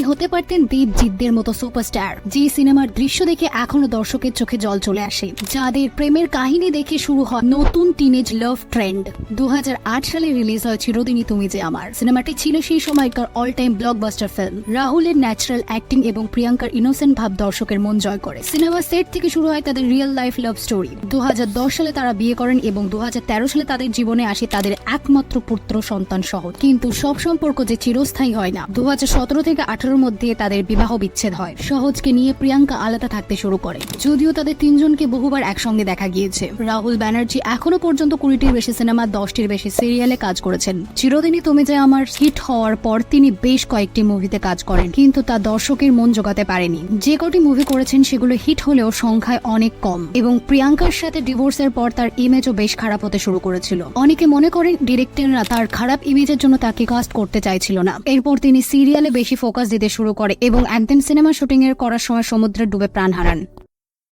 হতে পারতেন দেবজিৎদের মতো সুপারস্টার, যে সিনেমার দৃশ্য দেখে এখনো দর্শকের চোখে জল চলে আসে, যাদের প্রেমের কাহিনী দেখে শুরু হয় নতুন টিনেজ লাভ ট্রেন্ড। 2008 সালে রিলিজ হয় চিরদিনই তুমি যে আমার। সিনেমাটি ছিল সেই সময়কার অল টাইম ব্লকবাস্টার ফিল্ম। রাহুলের ন্যাচারাল অ্যাক্টিং এবং প্রিয়াঙ্কার ইনোসেন্ট ভাব দর্শকের মন জয় করে। সিনেমা সেট থেকে শুরু হয় তাদের রিয়েল লাইফ লাভ স্টোরি। 2010 সালে তারা বিয়ে করেন এবং 2013 সালে তাদের জীবনে আসে তাদের একমাত্র পুত্র সন্তান সহ। কিন্তু সব সম্পর্ক যে চিরস্থায়ী হয় না। 2017 থেকে 18 মধ্যে তাদের বিবাহ বিচ্ছেদ হয়। সহজকে নিয়ে প্রিয়াঙ্কা আলাদা থাকতে শুরু করে, যদিও তাদের তিনজনকে বহুবার একসঙ্গে দেখা গিয়েছে। রাহুল ব্যানার্জি এখনো পর্যন্ত 20টির বেশি সিনেমা, 10টির বেশি সিরিয়ালে কাজ করেছেন। চিরদিনই তুমি যে আমার হিট হওয়ার পর তিনি বেশ কয়েকটি মুভিতে কাজ করেন, কিন্তু তা দর্শকের মন জোগাতে পারেনি। যে কটি মুভি করেছেন সেগুলো হিট হলেও সংখ্যায় অনেক কম, এবং প্রিয়াঙ্কার সাথে ডিভোর্সের পর তার ইমেজও বেশ খারাপ হতে শুরু করেছিল। অনেকে মনে করেন ডিরেক্টররা তার খারাপ ইমেজের জন্য তাকে কাস্ট করতে চাইছিল না। এরপর তিনি সিরিয়ালে বেশি ফোকাস দিতে শুরু করে এবং একদিন সিনেমা শুটিং এর করার সময় সমুদ্রে ডুবে প্রাণ হারান।